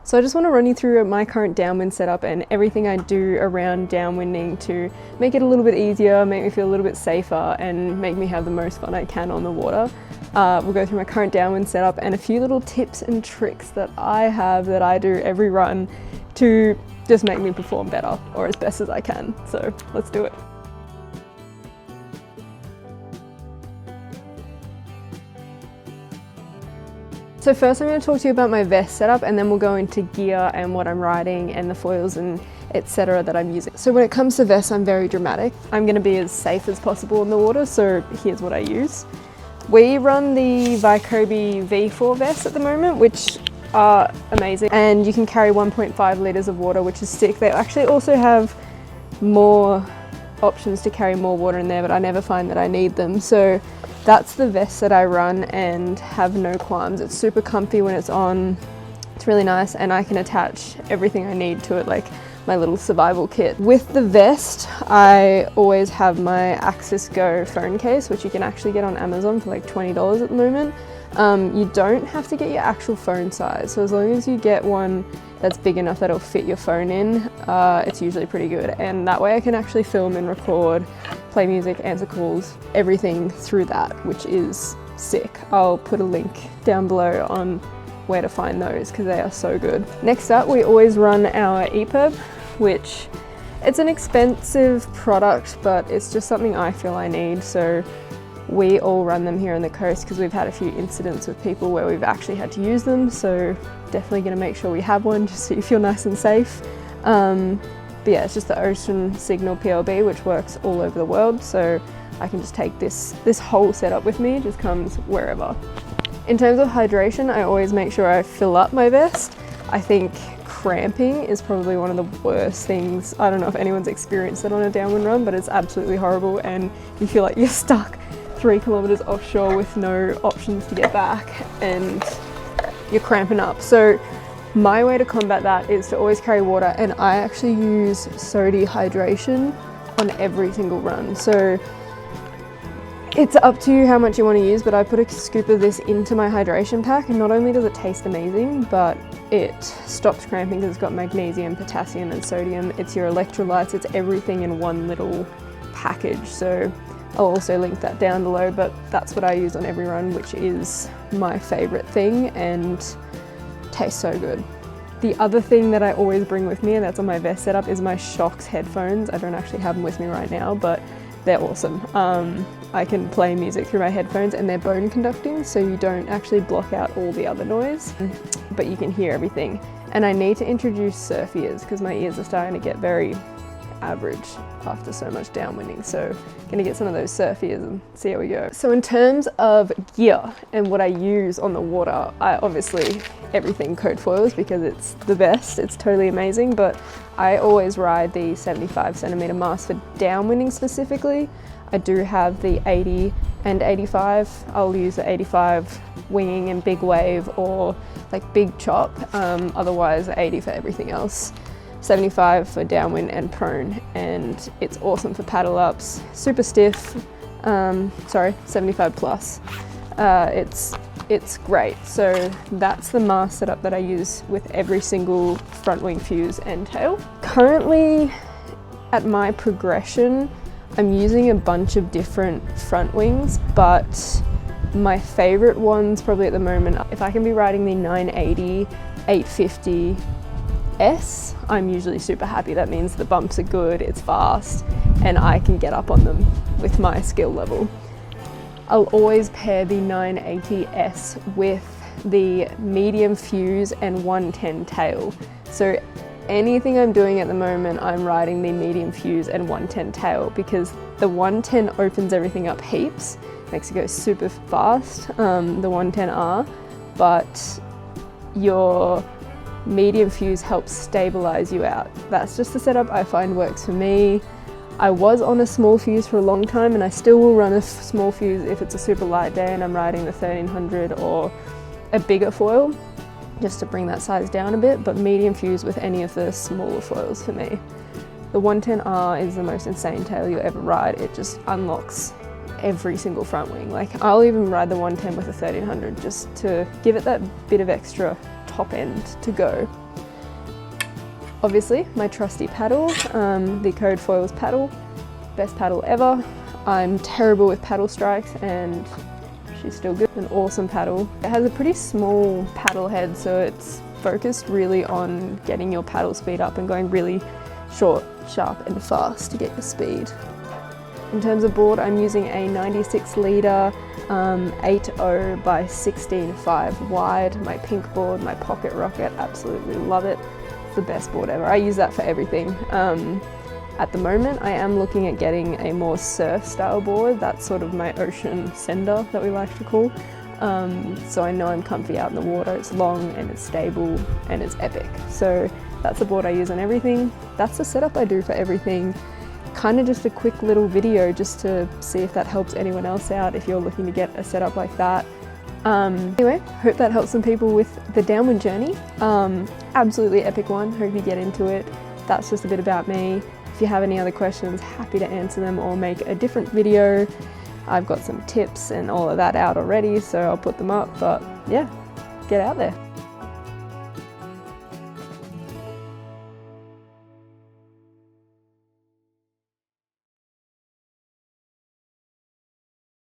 So I just want to run you through my current downwind setup and everything I do around downwinding to make it a little bit easier, make me feel a little bit safer, and make me have the most fun I can on the water. We'll go through my current downwind setup and a few little tips and tricks that I have that I do every run to just make me perform better, or as best as I can. So let's do it. So first I'm going to talk to you about my vest setup, and then we'll go into gear and what I'm riding and the foils and etc. that I'm using. So when it comes to vests, I'm very dramatic. I'm going to be as safe as possible in the water, so here's what I use. We run the Vaikobi V4 vests at the moment, which are amazing, and you can carry 1.5 litres of water, which is sick. They actually also have more options to carry more water in there, but I never find that I need them. So that's the vest that I run and have no qualms. It's super comfy when it's on. It's really nice, and I can attach everything I need to it, like my little survival kit. With the vest, I always have my AxisGo phone case, which you can actually get on Amazon for like $20 at the moment. You don't have to get your actual phone size, so as long as you get one that's big enough that it'll fit your phone in, it's usually pretty good. And that way I can actually film and record, play music, answer calls, everything through that, which is sick. I'll put a link down below on where to find those because they are so good. Next up, we always run our EPIRB, which it's an expensive product, but it's just something I feel I need. So we all run them here on the coast because we've had a few incidents with people where we've actually had to use them. So definitely going to make sure we have one just so you feel nice and safe. But yeah, it's just the Ocean Signal PLB, which works all over the world. So I can just take this whole setup with me, it just comes wherever. In terms of hydration, I always make sure I fill up my vest. I think cramping is probably one of the worst things. I don't know if anyone's experienced it on a downwind run, but it's absolutely horrible, and you feel like you're stuck 3 kilometers offshore with no options to get back, and you're cramping up. So my way to combat that is to always carry water, and I actually use SODII Hydration on every single run. So it's up to you how much you want to use, but I put a scoop of this into my hydration pack, and not only does it taste amazing, but it stops cramping because it's got magnesium, potassium and sodium. It's your electrolytes, it's everything in one little package. So I'll also link that down below, but that's what I use on every run, which is my favorite thing and tastes so good. The other thing that I always bring with me, and that's on my vest setup, is my Shockz headphones. I don't actually have them with me right now, but they're awesome. I can play music through my headphones, and they're bone conducting, so you don't actually block out all the other noise, but you can hear everything. And I need to introduce surf ears because my ears are starting to get very average after so much downwinding, so gonna get some of those surf ears and see how we go. So in terms of gear and what I use on the water, I obviously everything code foils because it's the best, it's totally amazing, but I always ride the 75 centimeter mast for downwinding specifically. I do have the 80 and 85. I'll use the 85 winging and big wave or like big chop, otherwise 80 for everything else. 75 for downwind and prone, and it's awesome for paddle ups, super stiff, 75 plus. It's great. So that's the mast setup that I use with every single front wing fuse and tail. Currently at my progression, I'm using a bunch of different front wings, but my favorite ones probably at the moment, if I can be riding the 980, 850, S, I'm usually super happy. That means the bumps are good, it's fast, and I can get up on them with my skill level. I'll always pair the 980S with the medium fuse and 110 tail. So anything I'm doing at the moment, I'm riding the medium fuse and 110 tail because the 110 opens everything up heaps, makes it go super fast, the 110R, but your medium fuse helps stabilize you out. That's just the setup I find works for me. I was on a small fuse for a long time, and I still will run a small fuse if it's a super light day and I'm riding the 1300 or a bigger foil, just to bring that size down a bit, but medium fuse with any of the smaller foils for me. The 110R is the most insane tail you'll ever ride. It just unlocks every single front wing. Like, I'll even ride the 110 with a 1300 just to give it that bit of extra top end to go. Obviously, my trusty paddle, the Code Foils paddle, best paddle ever. I'm terrible with paddle strikes and she's still good. An awesome paddle. It has a pretty small paddle head, so it's focused really on getting your paddle speed up and going really short, sharp and fast to get your speed. In terms of board, I'm using a 96 litre 8.0 by 16.5 wide. My pink board, my Pocket Rocket, absolutely love it. It's the best board ever. I use that for everything. At the moment, I am looking at getting a more surf style board. That's sort of my ocean sender that we like to call. So I know I'm comfy out in the water. It's long and it's stable and it's epic. So that's the board I use on everything. That's the setup I do for everything. Kind of just a quick little video just to see if that helps anyone else out if you're looking to get a setup like that. Anyway, hope that helps some people with the downwind journey. Absolutely epic one, hope you get into it. That's just a bit about me. If you have any other questions, happy to answer them or make a different video. I've got some tips and all of that out already, so I'll put them up, but yeah, get out there.